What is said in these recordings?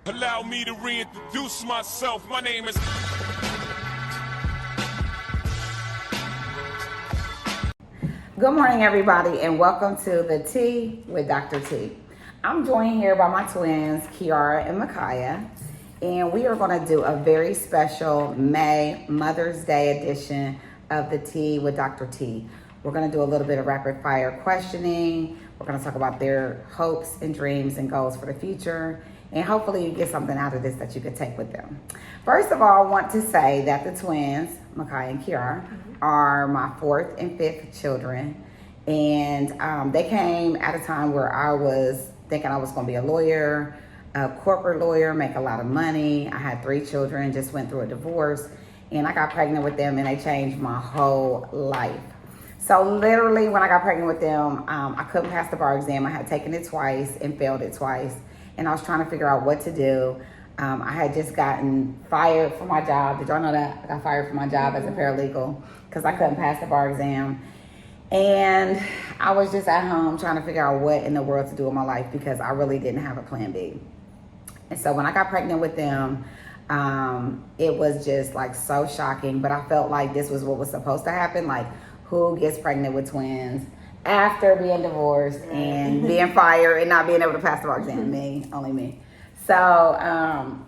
Allow me to reintroduce myself. My name is... Good morning, everybody, and welcome to the Tea with Dr. T. I'm joined here by my twins, Kiara and Micaiah, and we are going to do a very special May Mother's Day edition of the Tea with Dr. T. We're going to do a little bit of rapid fire questioning. We're going to talk about their hopes and dreams and goals for the future, and hopefully you get something out of this that you could take with them. First of all, I want to say that the twins, Micaiah and Kiara, are my fourth and fifth children. And they came at a time where I was thinking I was going to be a lawyer, a corporate lawyer, make a lot of money. I had 3 children, just went through a divorce, and I got pregnant with them, and they changed my whole life. So literally when I got pregnant with them, I couldn't pass the bar exam. I had taken it twice and failed it twice. And I was trying to figure out what to do. I had just gotten fired from my job. Did y'all know that? I got fired from my job as a paralegal because I couldn't pass the bar exam. And I was just at home trying to figure out what in the world to do with my life because I really didn't have a plan B. And so when I got pregnant with them, it was just like so shocking, but I felt like this was what was supposed to happen. Like, who gets pregnant with twins after being divorced and being fired and not being able to pass the bar exam? Me, only me. So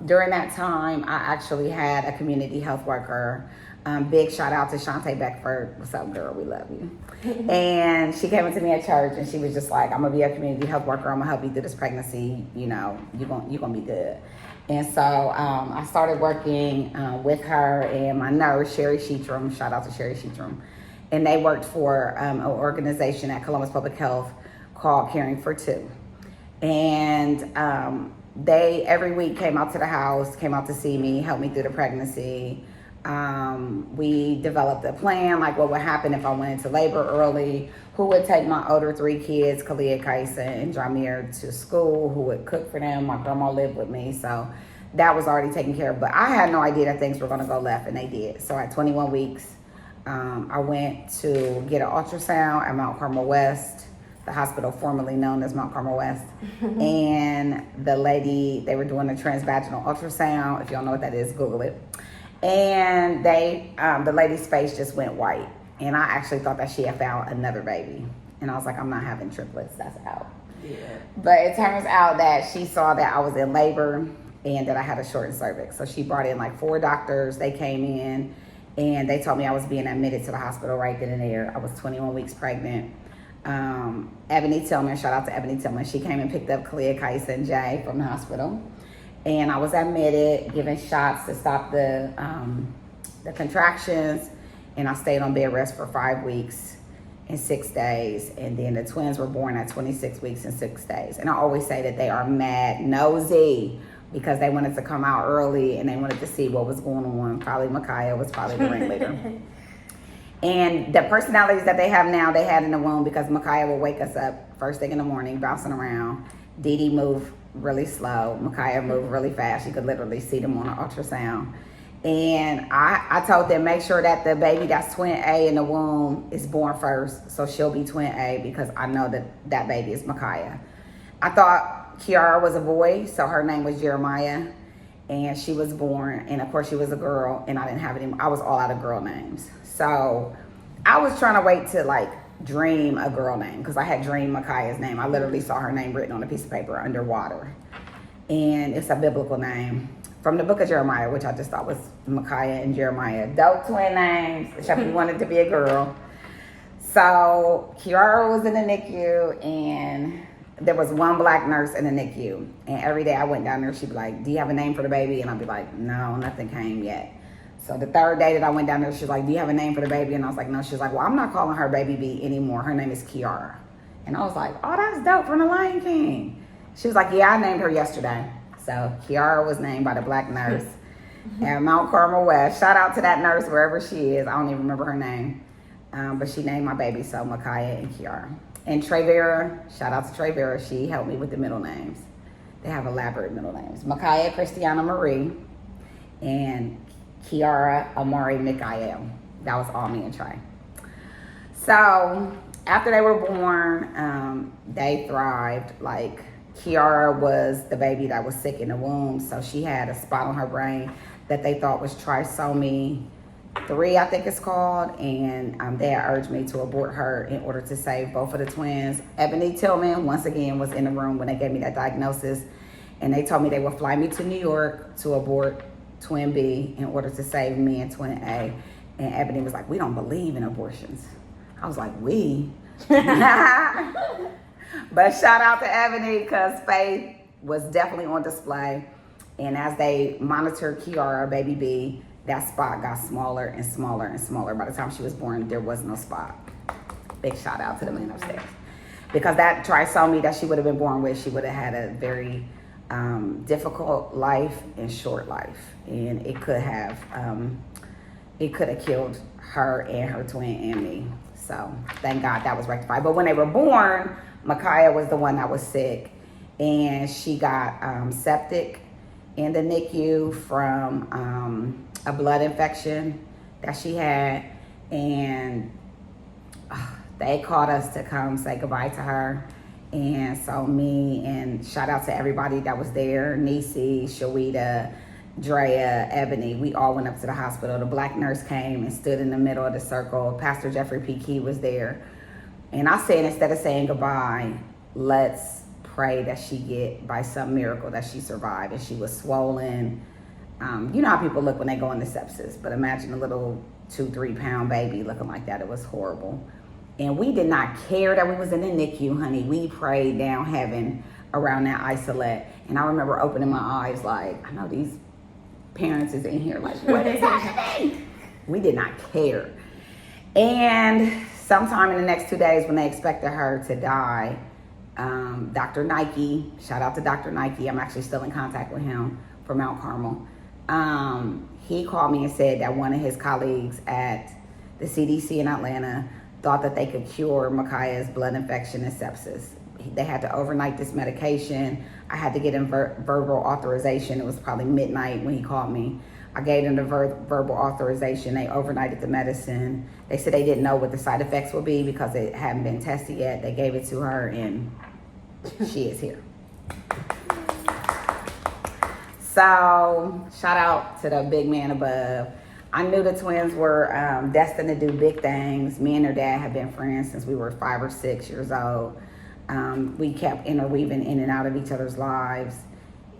during that time, I actually had a community health worker. Big shout out to Shantae Beckford. What's up, girl? We love you. And she came into me at church and she was just like, I'm gonna be a community health worker. I'm gonna help you through this pregnancy. You know, you're gonna be good. And so I started working with her and my nurse, Sherry Sheetram. Shout out to Sherry Sheetram. And they worked for an organization at Columbus Public Health called Caring for Two. And they every week came out to the house, came out to see me, helped me through the pregnancy. We developed a plan, like what would happen if I went into labor early, who would take my older 3 kids, Kalia, Kaisa, and Jamir, to school, who would cook for them. My grandma lived with me, so that was already taken care of. But I had no idea that things were going to go left, and they did. So at 21 weeks, I went to get an ultrasound at Mount Carmel West, the hospital formerly known as Mount Carmel West. And the lady, they were doing a transvaginal ultrasound. If y'all know what that is, Google it. And the lady's face just went white. And I actually thought that she had found another baby. And I was like, I'm not having triplets, that's out. Yeah. But it turns out that she saw that I was in labor and that I had a shortened cervix. So she brought in like 4 doctors. They came in and they told me I was being admitted to the hospital right then and there. I was 21 weeks pregnant. Ebony Tillman, shout out to Ebony Tillman. She came and picked up Kalia, Kaisa, and Jay from the hospital. And I was admitted, given shots to stop the contractions. And I stayed on bed rest for 5 weeks and 6 days. And then the twins were born at 26 weeks and 6 days. And I always say that they are mad nosy because they wanted to come out early and they wanted to see what was going on. Probably Micaiah was probably the ringleader. And the personalities that they have now, they had in the womb because Micaiah will wake us up first thing in the morning, bouncing around. Dee Dee moved really slow. Micaiah moved really fast. You could literally see them on an ultrasound. And I told them, make sure that the baby that's twin A in the womb is born first. So she'll be twin A because I know that baby is Micaiah. I thought Kiara was a boy, so her name was Jeremiah. And she was born, and of course she was a girl, and I didn't have any, I was all out of girl names. So I was trying to wait to like dream a girl name because I had dreamed Micaiah's name. I literally saw her name written on a piece of paper underwater. And it's a biblical name from the book of Jeremiah, which I just thought was Micaiah and Jeremiah. Dope twin names, except we wanted to be a girl. So Kiara was in the NICU, and there was one black nurse in the NICU. And every day I went down there, she'd be like, do you have a name for the baby? And I'd be like, no, nothing came yet. So the 3rd day that I went down there, she was like, do you have a name for the baby? And I was like, no. She was like, well, I'm not calling her Baby B anymore. Her name is Kiara. And I was like, oh, that's dope, from the Lion King. She was like, yeah, I named her yesterday. So Kiara was named by the black nurse at Mount Carmel West. Shout out to that nurse wherever she is. I don't even remember her name. But she named my baby, so Micaiah and Kiara. And Trevera, shout out to Trevera. She helped me with the middle names. They have elaborate middle names. Micaiah Christiana Marie and Kiara Amari Mikael. That was all me and Trey. So after they were born, they thrived like Kiara was the baby that was sick in the womb, so she had a spot on her brain that they thought was trisomy 3, I think it's called, and they had urged me to abort her in order to save both of the twins. Ebony Tillman, once again, was in the room when they gave me that diagnosis, and they told me they would fly me to New York to abort twin B in order to save me and twin A. And Ebony was like, we don't believe in abortions. I was like, we? But shout out to Ebony, because faith was definitely on display. And as they monitored Kiara, baby B, that spot got smaller and smaller and smaller. By the time she was born, there was no spot. Big shout out to the man upstairs. Because that trisomy that she would have been born with, she would have had a very difficult life and short life. And it could have killed her and her twin and me. So thank God that was rectified. But when they were born, Micaiah was the one that was sick. And she got septic in the NICU from a blood infection that she had, and they called us to come say goodbye to her. And so me, and shout out to everybody that was there, Nisi, Shawita, Drea, Ebony, we all went up to the hospital. The black nurse came and stood in the middle of the circle. Pastor Jeffrey P. Key was there. And I said, instead of saying goodbye, let's pray that she get, by some miracle, that she survived. And she was swollen. You know how people look when they go into sepsis, but imagine a little 2-3 pound baby looking like that. It was horrible. And we did not care that we was in the NICU, honey. We prayed down heaven around that isolate. And I remember opening my eyes like, I know these parents is in here like, what is happening? We did not care. And sometime in the next 2 days when they expected her to die, Dr. Nike, shout out to Dr. Nike. I'm actually still in contact with him from Mount Carmel. He called me and said that one of his colleagues at the CDC in Atlanta thought that they could cure Micaiah's blood infection and sepsis. They had to overnight this medication. I had to get him verbal authorization. It was probably midnight when he called me. I gave them the verbal authorization. They overnighted the medicine. They said they didn't know what the side effects would be because it hadn't been tested yet. They gave it to her, and she is here. So shout out to the big man above. I knew the twins were destined to do big things. Me and their dad have been friends since we were 5 or 6 years old. We kept interweaving in and out of each other's lives.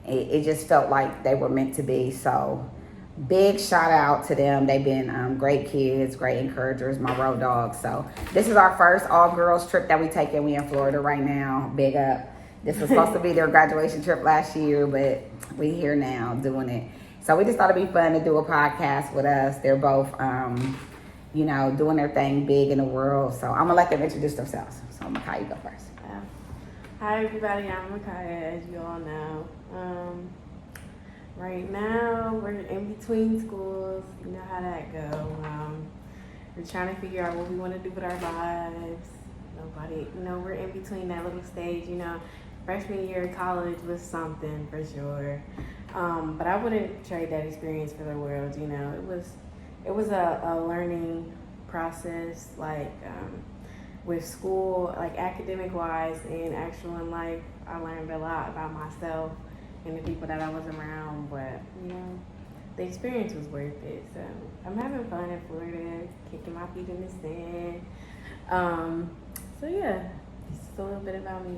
It just felt like they were meant to be. So big shout out to them. They've been great kids, great encouragers, my road dogs. So this is our first all girls trip that we taken. We in Florida right now. Big up. This was supposed to be their graduation trip last year, but we here now doing it. So we just thought it'd be fun to do a podcast with us. They're both, doing their thing big in the world. So I'm gonna let them introduce themselves. So Micaiah, you go first. Hi everybody, I'm Micaiah, as you all know. Right now we're in between schools. You know how that go. We're trying to figure out what we want to do with our lives. We're in between that little stage. Freshman year of college was something for sure. But I wouldn't trade that experience for the world. It was a learning process, with school, academic wise and actual in life. I learned a lot about myself and the people that I was around, but the experience was worth it. So I'm having fun in Florida, kicking my feet in the sand. So yeah, just a little bit about me.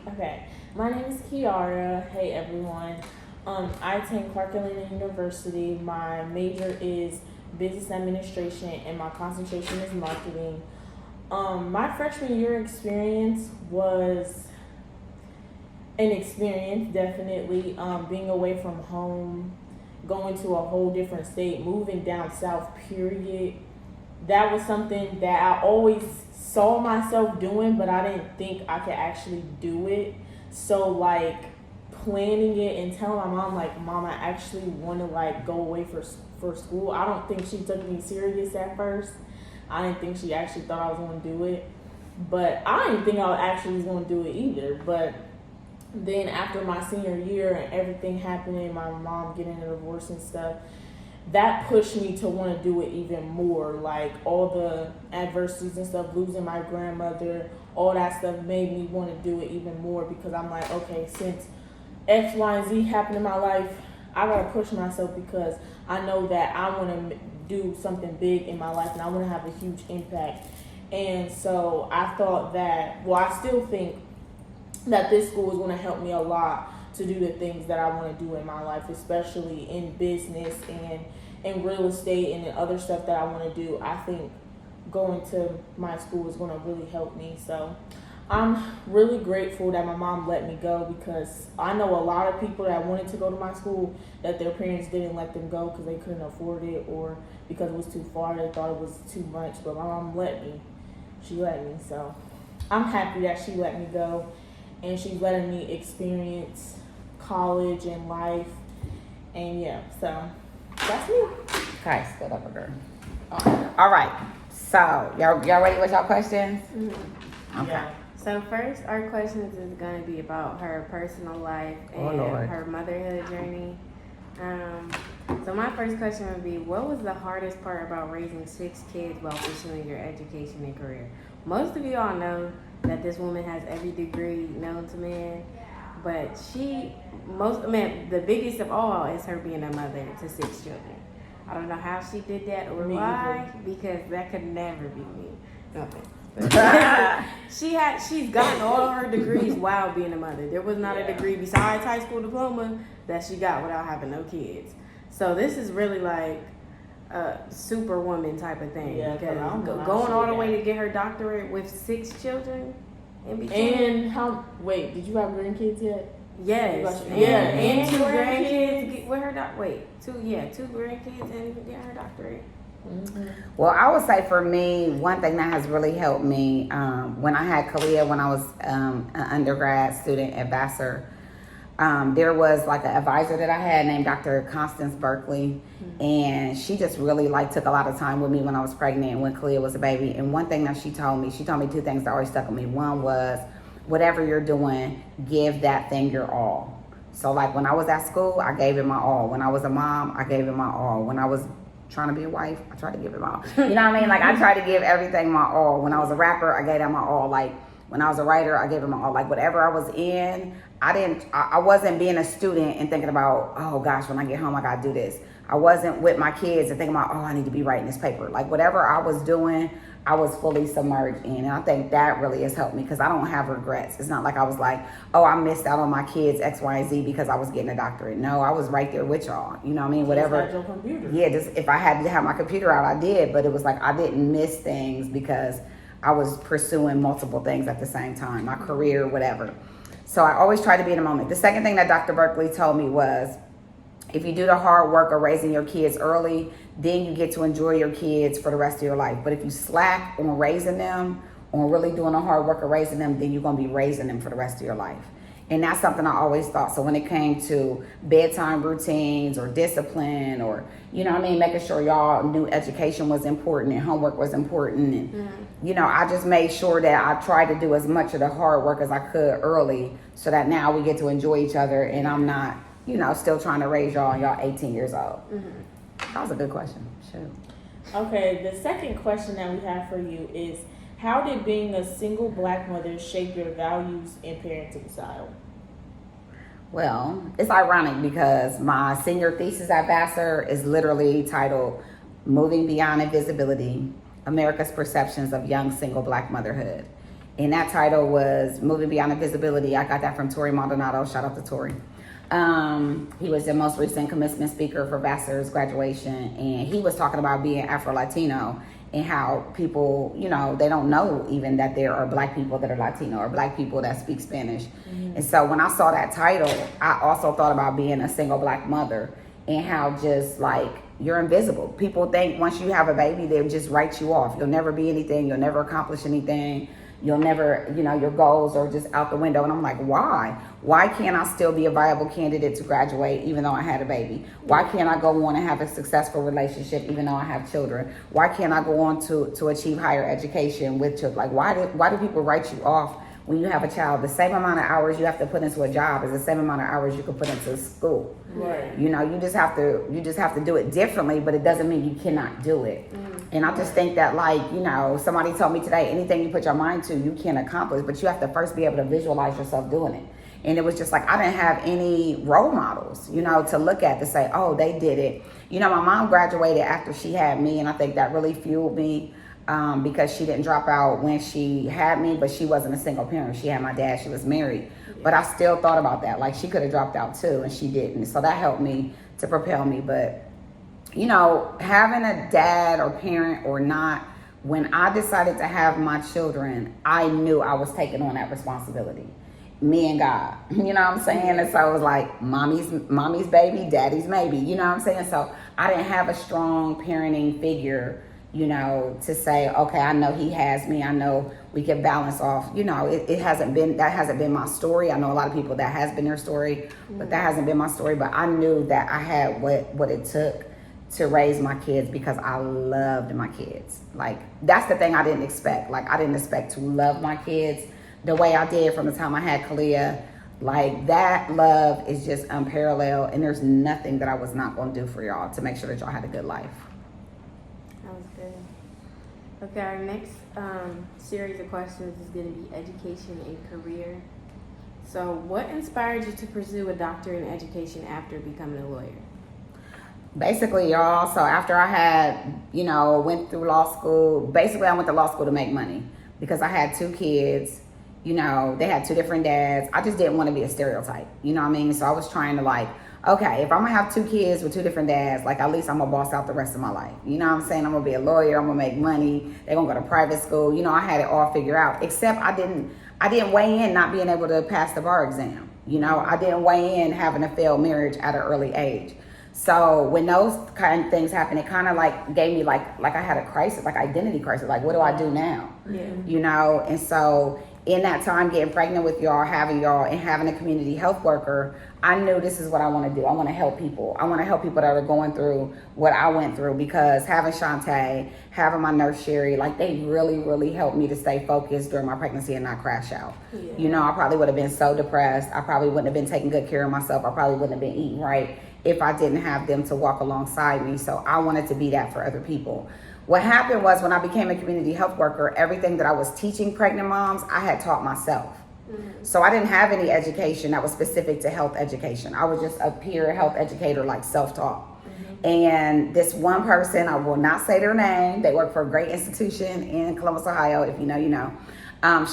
Okay, my name is Kiara. Hey everyone. I attend Clark Atlanta University. My major is business administration and my concentration is marketing. My freshman year experience was an experience, definitely. Being away from home, going to a whole different state, moving down south, period. That was something that I always saw myself doing, but I didn't think I could actually do it. So planning it and telling my mom, Mom, I actually want to go away for school. I don't think she took me serious at first. I didn't think she actually thought I was going to do it. But I didn't think I actually was going to do it either. But then after my senior year and everything happening, my mom getting a divorce and stuff, that pushed me to want to do it even more. Like all the adversities and stuff, losing my grandmother, all that stuff made me want to do it even more, because I'm like, okay, since X, Y, and Z happened in my life, I gotta push myself, because I know that I want to do something big in my life and I want to have a huge impact. And so I thought that, well, I still think that this school is going to help me a lot to do the things that I want to do in my life, especially in business and in real estate and in other stuff that I want to do. I think going to my school is going to really help me. So I'm really grateful that my mom let me go, because I know a lot of people that wanted to go to my school that their parents didn't let them go because they couldn't afford it, or because it was too far, they thought it was too much. But my mom let me. She let me. So I'm happy that she let me go, and she's letting me experience college and life. And yeah, so that's me. Okay, stood up a girl. All right. So y'all ready with y'all questions? Mm-hmm. Okay. Yeah. So first, our questions is going to be about her personal life and her motherhood journey. So my first question would be, what was the hardest part about raising 6 kids while pursuing your education and career? Most of you all know that this woman has every degree known to man, but the biggest of all is her being a mother to 6 children. I don't know how she did that or why, because that could never be me. Nothing. She's gotten all of her degrees while being a mother. There was not a degree besides high school diploma that she got without having no kids. So this is really like a superwoman type of thing. Yeah, because going all the way to get her doctorate with 6 children in between. And did you have grandkids yet? Yes. And 2 grandkids with her two grandkids and get her doctorate. Mm-hmm. Well, I would say for me, one thing that has really helped me, when I had Kalia, when I was an undergrad student at Vassar, there was like an advisor that I had named Dr. Constance Berkeley, and she just really took a lot of time with me when I was pregnant and when Kalia was a baby. And one thing that she told me 2 things that always stuck with me. One was, whatever you're doing, give that thing your all. So like when I was at school, I gave it my all. When I was a mom, I gave it my all. When I was trying to be a wife, I tried to give it my all. You know what I mean? Like I tried to give everything my all. When I was a rapper, I gave that my all. Like when I was a writer, I gave it my all. Like whatever I was in, I wasn't being a student and thinking about, oh gosh, when I get home, I gotta do this. I wasn't with my kids and thinking about, oh, I need to be writing this paper. Like whatever I was doing, I was fully submerged in. And I think that really has helped me, because I don't have regrets. It's not like I was like, oh, I missed out on my kids X, Y, and Z because I was getting a doctorate. No, I was right there with y'all. You know what I mean? Whatever. Just had your computer. Yeah, just if I had to have my computer out, I did. But it was like I didn't miss things because I was pursuing multiple things at the same time, my career, whatever. So I always try to be in the moment. The second thing that Dr. Berkeley told me was, if you do the hard work of raising your kids early, then you get to enjoy your kids for the rest of your life. But if you slack on raising them, on really doing the hard work of raising them, then you're going to be raising them for the rest of your life. And that's something I always thought. So when it came to bedtime routines or discipline, or, you know what I mean, making sure y'all knew education was important and homework was important. And, you know, I just made sure that I tried to do as much of the hard work as I could early, so that now we get to enjoy each other and I'm not, you know, still trying to raise y'all and y'all 18 years old. That was a good question. Shoot. Okay, the second question that we have for you is, how did being a single Black mother shape your values and parenting style? Well, it's ironic because my senior thesis at Vassar is literally titled Moving Beyond Invisibility, America's Perceptions of Young Single Black Motherhood. And that title was Moving Beyond Invisibility. I got that from Tori Maldonado. Shout out to Tori. He was the most recent commencement speaker for Vassar's graduation, and he was talking about being Afro-Latino and how people, you know, they don't know even that there are Black people that are Latino or Black people that speak Spanish. And so when I saw that title, I also thought about being a single Black mother and how just like you're invisible. People think once you have a baby, they'll just write you off. You'll never be anything. You'll never accomplish anything. You'll never, you know, your goals are just out the window. And I'm like, why? Why can't I still be a viable candidate to graduate even though I had a baby? Why can't I go on and have a successful relationship even though I have children? Why can't I go on to achieve higher education with children? Like, why do people write you off when you have a child, the same amount of hours you have to put into a job is the same amount of hours you can put into school. Right. You know, you just have to do it differently, but it doesn't mean you cannot do it. And I just think that, like, you know, somebody told me today, anything you put your mind to, you can accomplish, but you have to first be able to visualize yourself doing it. And it was just like, I didn't have any role models, you know, to look at to say, oh, they did it. You know, my mom graduated after she had me, and I think that really fueled me because she didn't drop out when she had me, but she wasn't a single parent. She had my dad, she was married. But I still thought about that. Like, she could have dropped out too, and she didn't. So that helped me to propel me. But, you know, having a dad or parent or not, when I decided to have my children, I knew I was taking on that responsibility. Me and God, you know what I'm saying? And so it was like mommy's baby, daddy's maybe, you know what I'm saying? So I didn't have a strong parenting figure, you know, to say, okay, I know he has me. I know we can balance off. You know, that hasn't been my story. I know a lot of people that has been their story, but that hasn't been my story. But I knew that I had what it took to raise my kids because I loved my kids. Like, that's the thing I didn't expect. Like, I didn't expect to love my kids the way I did from the time I had Kalia. Like, that love is just unparalleled, and there's nothing that I was not going to do for y'all to make sure that y'all had a good life. That was good. Okay, our next series of questions is going to be education and career. So what inspired you to pursue a doctorate in education after becoming a lawyer? Basically, y'all, so after I had, you know, went through law school, basically I went to law school to make money because I had 2 kids. You know, they had 2 different dads. I just didn't want to be a stereotype. You know what I mean? So I was trying to, like, okay, if I'm going to have 2 kids with 2 different dads, like, at least I'm going to boss out the rest of my life. You know what I'm saying? I'm going to be a lawyer. I'm going to make money. They're going to go to private school. You know, I had it all figured out, except I didn't weigh in not being able to pass the bar exam. You know, I didn't weigh in having a failed marriage at an early age. So when those kind of things happened, it kind of like gave me like I had a crisis, like identity crisis. Like, what do I do now? Yeah. You know, and so in that time, getting pregnant with y'all, having y'all, and having a community health worker, I knew this is what I want to do. I want to help people. I want to help people that are going through what I went through, because having Shantae, having my nurse Sherry, like, they really, really helped me to stay focused during my pregnancy and not crash out. Yeah. You know, I probably would have been so depressed. I probably wouldn't have been taking good care of myself. I probably wouldn't have been eating right if I didn't have them to walk alongside me. So I wanted to be that for other people. What happened was, when I became a community health worker, everything that I was teaching pregnant moms, I had taught myself. Mm-hmm. So I didn't have any education that was specific to health education. I was just a peer health educator, like self-taught. Mm-hmm. And this one person, I will not say their name, they work for a great institution in Columbus, Ohio. If you know, you know.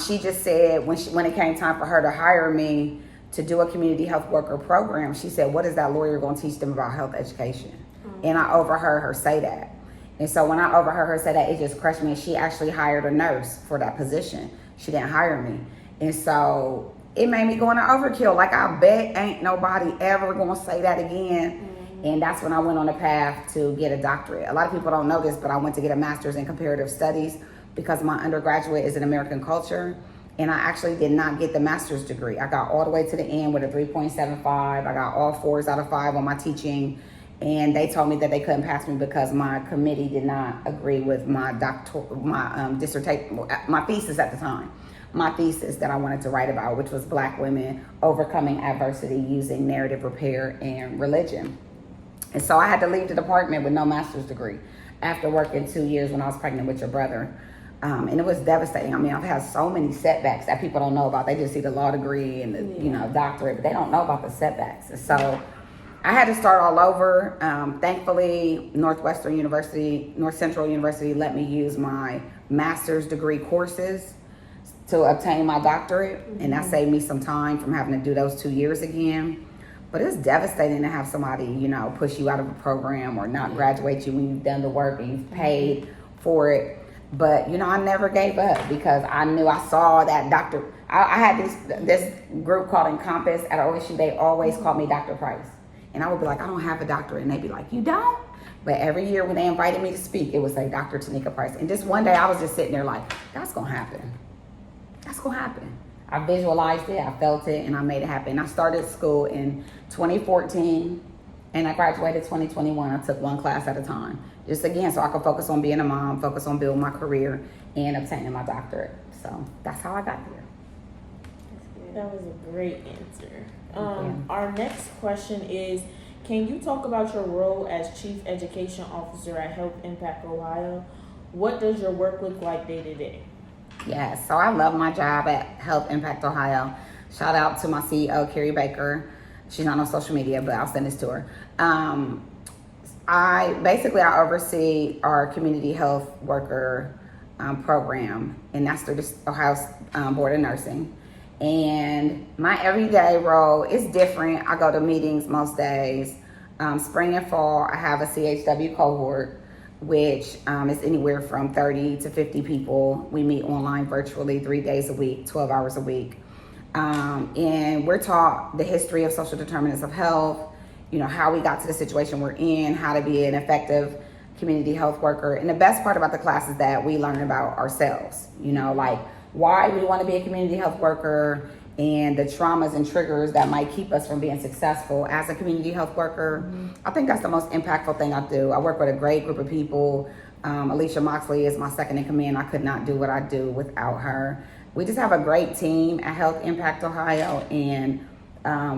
She just said when it came time for her to hire me to do a community health worker program, she said, what is that lawyer going to teach them about health education? Mm-hmm. And I overheard her say that. And so when I overheard her say that, it just crushed me. She actually hired a nurse for that position. She didn't hire me. And so it made me go into overkill. Like, I bet ain't nobody ever going to say that again. Mm-hmm. And that's when I went on a path to get a doctorate. A lot of people don't know this, but I went to get a master's in comparative studies because my undergraduate is in American culture. And I actually did not get the master's degree. I got all the way to the end with a 3.75. I got all 4s out of 5 on my teaching. And they told me that they couldn't pass me because my committee did not agree with my dissertation, my thesis at the time. My thesis that I wanted to write about, which was Black women overcoming adversity using narrative repair and religion. And so I had to leave the department with no master's degree after working 2 years when I was pregnant with your brother. And it was devastating. I mean, I've had so many setbacks that people don't know about. They just see the law degree and the doctorate, but they don't know about the setbacks. And so I had to start all over. Thankfully, North Central University let me use my master's degree courses to obtain my doctorate. Mm-hmm. And that saved me some time from having to do those 2 years again. But it's devastating to have somebody, you know, push you out of a program or not graduate you when you've done the work and you've paid for it. But, you know, I never gave up because I knew I saw that doctor. I had this group called Encompass at OSU. They always called me Dr. Price. And I would be like, I don't have a doctorate. And they'd be like, you don't? But every year when they invited me to speak, it would say Dr. Tanika Price. And just one day I was just sitting there like, that's going to happen. That's going to happen. I visualized it, I felt it, and I made it happen. I started school in 2014, and I graduated 2021. I took one class at a time. Just again, so I could focus on being a mom, focus on building my career, and obtaining my doctorate. So that's how I got there. That was a great answer. you. Our next question is, can you talk about your role as Chief Education Officer at Health Impact Ohio? What does your work look like day to day? Yes, so I love my job at Health Impact Ohio. Shout out to my CEO, Carrie Baker. She's not on social media, but I'll send this to her. I oversee our community health worker program, and that's through the Ohio Board of Nursing. And my everyday role is different. I go to meetings most days. Spring and fall, I have a CHW cohort, which is anywhere from 30 to 50 people. We meet online virtually 3 days a week, 12 hours a week. And we're taught the history of social determinants of health, how we got to the situation we're in, how to be an effective community health worker. And the best part about the class is that we learn about ourselves, like why we want to be a community health worker and the traumas and triggers that might keep us from being successful as a community health worker. I think that's the most impactful thing I do. I work with a great group of people. Alicia Moxley is my second in command. I could not do what I do without her. We just have a great team at Health Impact Ohio, and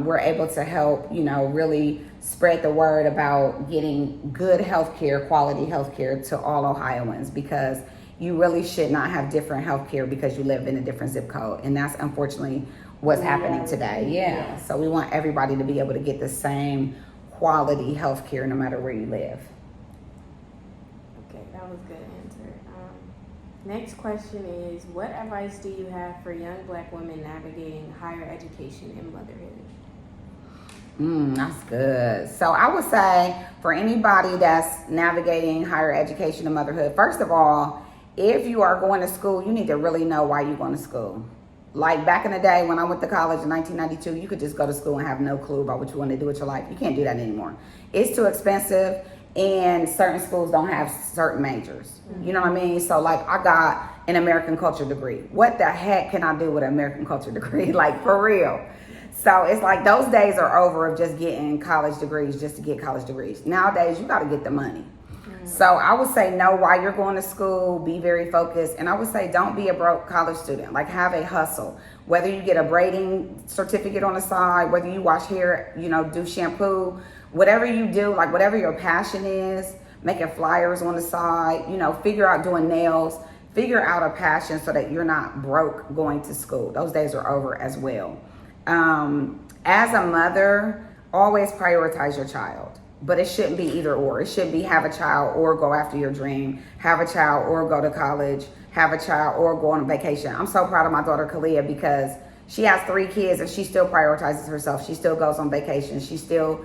we're able to help, really spread the word about getting good healthcare, quality healthcare to all Ohioans, because you really should not have different healthcare because you live in a different zip code. And that's unfortunately what's happening today. Yeah. So we want everybody to be able to get the same quality healthcare no matter where you live. Okay, that was a good answer. Next question is, what advice do you have for young Black women navigating higher education and motherhood? That's good. So I would say for anybody that's navigating higher education and motherhood, first of all, if you are going to school, you need to really know why you're going to school. Like back in the day when I went to college in 1992, you could just go to school and have no clue about what you want to do with your life. You can't do that anymore. It's too expensive, and certain schools don't have certain majors. You know what I mean? So like I got an American culture degree. What the heck can I do with an American culture degree? Like for real. So it's like those days are over of just getting college degrees just to get college degrees. Nowadays, you got to get the money. So I would say know why you're going to school, be very focused. And I would say don't be a broke college student. Like have a hustle. Whether you get a braiding certificate on the side, whether you wash hair, do shampoo, whatever you do, like whatever your passion is, making flyers on the side, figure out doing nails, figure out a passion so that you're not broke going to school. Those days are over as well. As a mother, always prioritize your child. But it shouldn't be either or. It should be have a child or go after your dream, have a child or go to college, have a child or go on vacation. I'm so proud of my daughter Kalia because she has 3 kids and she still prioritizes herself. She still goes on vacation. She still,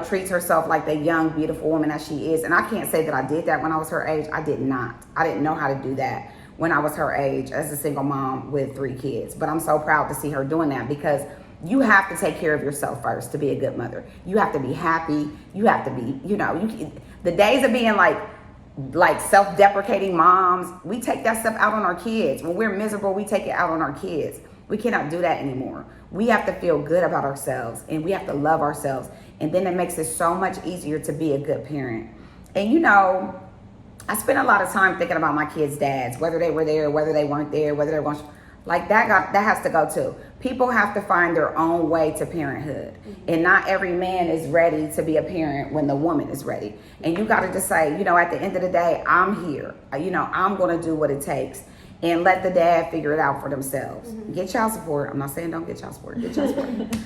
treats herself like the young, beautiful woman that she is. And I can't say that I did that when I was her age. I did not. I didn't know how to do that when I was her age as a single mom with 3 kids. But I'm so proud to see her doing that because you have to take care of yourself first to be a good mother. You have to be happy. You have to be, the days of being like self-deprecating moms, we take that stuff out on our kids. When we're miserable, we take it out on our kids. We cannot do that anymore. We have to feel good about ourselves and we have to love ourselves. And then it makes it so much easier to be a good parent. And I spent a lot of time thinking about my kids' dads, whether they were there, whether they weren't there, whether they were going like that has to go too. People have to find their own way to parenthood. And not every man is ready to be a parent when the woman is ready. And you got to just say, at the end of the day, I'm here. I'm going to do what it takes. And let the dad figure it out for themselves. Get child support. I'm not saying don't get child support. Get child support.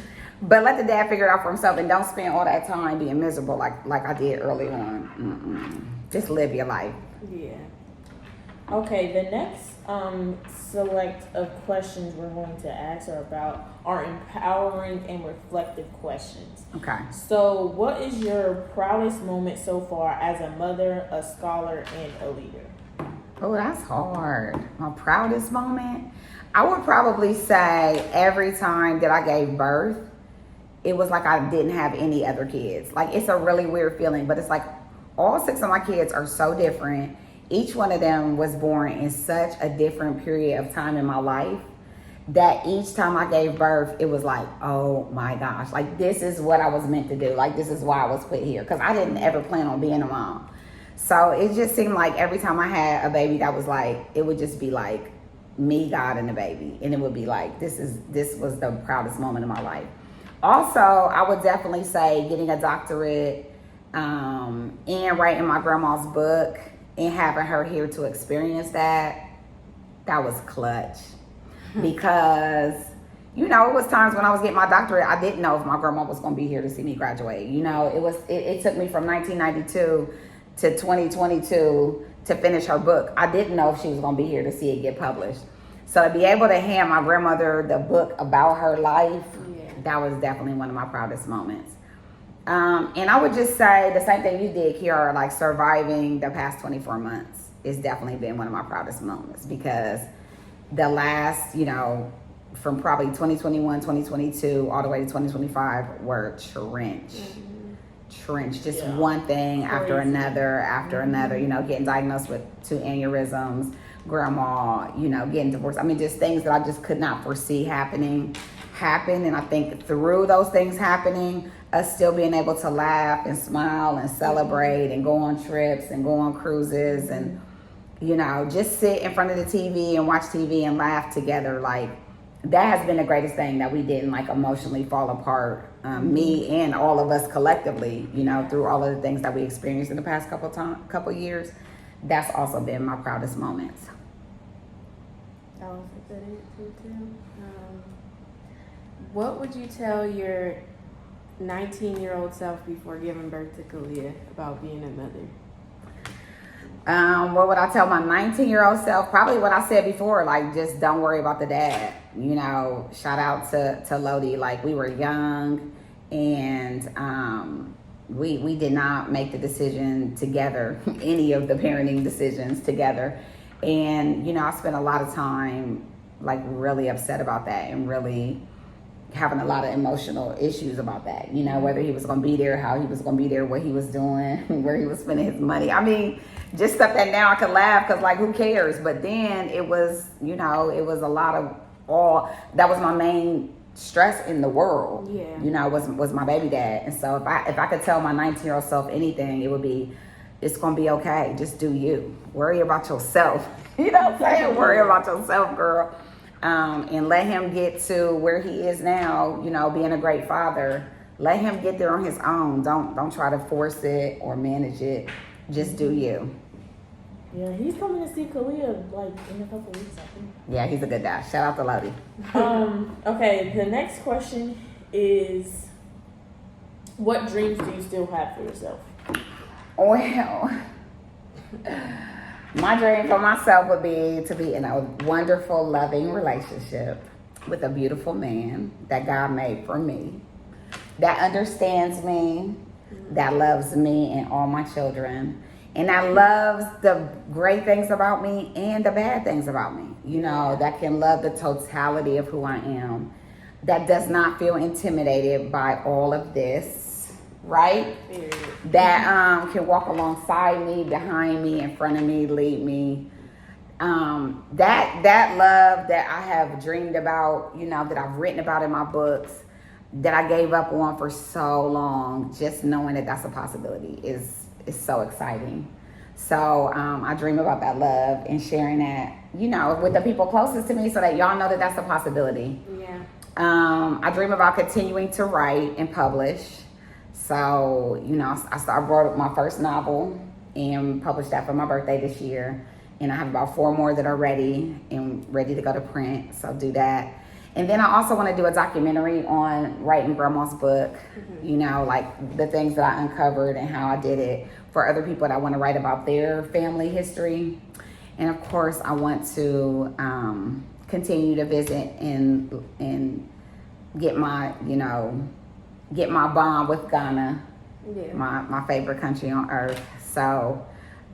But let the dad figure it out for himself and don't spend all that time being miserable like I did early on. Just live your life. Yeah. Okay, the next select of questions we're going to ask are empowering and reflective questions. Okay. So what is your proudest moment so far as a mother, a scholar, and a leader? Oh, that's hard. My proudest moment? I would probably say every time that I gave birth, it was like I didn't have any other kids. Like, it's a really weird feeling, but it's like all 6 of my kids are so different. Each one of them was born in such a different period of time in my life that each time I gave birth, it was like, oh my gosh, like this is what I was meant to do. Like, this is why I was put here, because I didn't ever plan on being a mom. So it just seemed like every time I had a baby, that was like, it would just be like me, God, and the baby. And it would be like, this was the proudest moment of my life. Also, I would definitely say getting a doctorate and writing my grandma's book and having her here to experience that was clutch. Because, you know, it was times when I was getting my doctorate, I didn't know if my grandma was going to be here to see me graduate. You know, it took me from 1992 to 2022 to finish her book. I didn't know if she was going to be here to see it get published. So to be able to hand my grandmother the book about her life, that was definitely one of my proudest moments. And I would just say the same thing you did, Kiara, like surviving the past 24 months has definitely been one of my proudest moments, because the last, you know, from probably 2021, 2022, all the way to 2025 were trench, just one thing after another, you know, getting diagnosed with 2 aneurysms, grandma, you know, getting divorced. I mean, just things that I just could not foresee happened. And I think through those things happening, us still being able to laugh and smile and celebrate and go on trips and go on cruises and, you know, just sit in front of the TV and watch TV and laugh together. Like, that has been the greatest thing, that we didn't like emotionally fall apart. Me and all of us collectively, you know, through all of the things that we experienced in the past couple years. That's also been my proudest moments. I was good too. What would you tell your 19-year-old self before giving birth to Kalia about being a mother? What would I tell my 19-year-old self? Probably what I said before, like, just don't worry about the dad. You know, shout out to Lodi. Like, we were young, and we did not make the decision together, any of the parenting decisions together. And, you know, I spent a lot of time, like, really upset about that and really having a lot of emotional issues about that. You know, whether he was going to be there, how he was going to be there, what he was doing, where he was spending his money. I mean, just stuff that now I could laugh because, like, who cares? But then it was, you know, it was a lot of that was my main stress in the world. Yeah. You know, was my baby dad. And so if I could tell my 19-year-old self anything, it would be, it's going to be okay. Just do you. Worry about yourself. You know what I'm saying? Worry about yourself, girl. And let him get to where he is now, you know, being a great father. Let him get there on his own. Don't try to force it or manage it. Just do you. Yeah, he's coming to see Kalia like in a couple weeks, I think. Yeah, he's a good guy. Shout out to Lodi. Okay, the next question is, what dreams do you still have for yourself? Well, my dream for myself would be to be in a wonderful, loving relationship with a beautiful man that God made for me, that understands me, that loves me and all my children, and that loves the great things about me and the bad things about me. You know, that can love the totality of who I am, that does not feel intimidated by all of this, right? That can walk alongside me, behind me, in front of me, lead me. That love that I have dreamed about, you know, that I've written about in my books, that I gave up on for so long, just knowing that that's a possibility is so exciting. So I dream about that love and sharing that, you know, with the people closest to me, so that y'all know that that's a possibility. Yeah. I dream about continuing to write and publish. So, you know, I wrote my first novel and published that for my birthday this year. And I have about 4 more that are ready to go to print. So do that. And then I also want to do a documentary on writing grandma's book, you know, like the things that I uncovered and how I did it, for other people that want to write about their family history. And of course, I want to continue to visit and get my bond with Ghana, my favorite country on earth. So,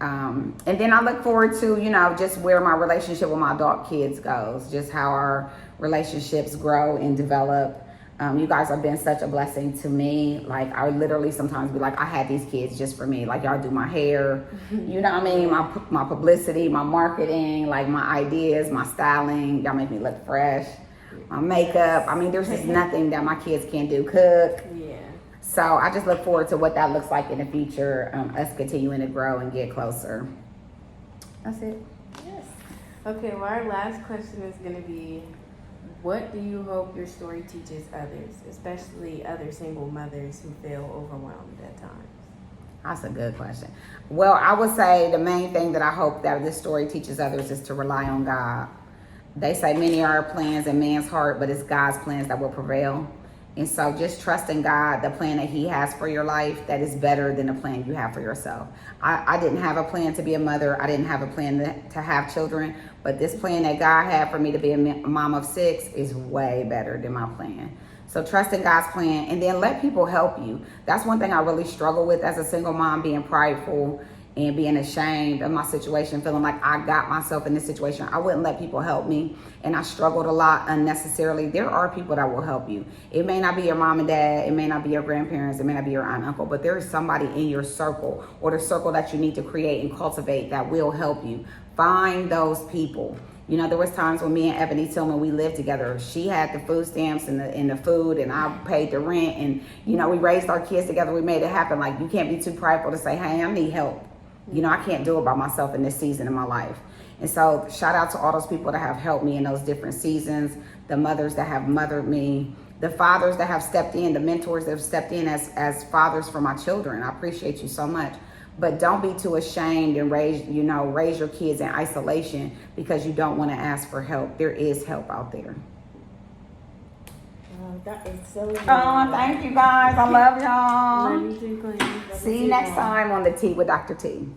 and then I look forward to, you know, just where my relationship with my adult kids goes, just how our relationships grow and develop. You guys have been such a blessing to me. Like, I literally sometimes be like, I had these kids just for me. Like, y'all do my hair, you know what I mean? My publicity, my marketing, like my ideas, my styling. Y'all make me look fresh. My makeup. I mean, there's just nothing that my kids can't do. Cook. Yeah. So I just look forward to what that looks like in the future. Us continuing to grow and get closer. That's it. Yes. Okay, well, our last question is going to be, what do you hope your story teaches others, especially other single mothers who feel overwhelmed at times? That's a good question. Well, I would say the main thing that I hope that this story teaches others is to rely on God. They say many are plans in man's heart, but it's God's plans that will prevail. And so just trust in God, the plan that he has for your life, that is better than the plan you have for yourself. I didn't have a plan to be a mother. I didn't have a plan to have children. But this plan that God had for me to be a mom of 6 is way better than my plan. So trust in God's plan, and then let people help you. That's one thing I really struggle with as a single mom, being prideful and being ashamed of my situation, feeling like I got myself in this situation. I wouldn't let people help me, and I struggled a lot unnecessarily. There are people that will help you. It may not be your mom and dad, it may not be your grandparents, it may not be your aunt and uncle, but there is somebody in your circle or the circle that you need to create and cultivate that will help you. Find those people. You know, there was times when me and Ebony Tillman, we lived together. She had the food stamps and the food, and I paid the rent, and, you know, we raised our kids together. We made it happen. Like, you can't be too prideful to say, hey, I need help. You know, I can't do it by myself in this season of my life. And so shout out to all those people that have helped me in those different seasons, the mothers that have mothered me, the fathers that have stepped in, the mentors that have stepped in as fathers for my children. I appreciate you so much. But don't be too ashamed and raise your kids in isolation because you don't want to ask for help. There is help out there. That is so good. Oh, thank you guys. I love y'all. Love you too, Queen. See you next time on the Tea with Dr. T.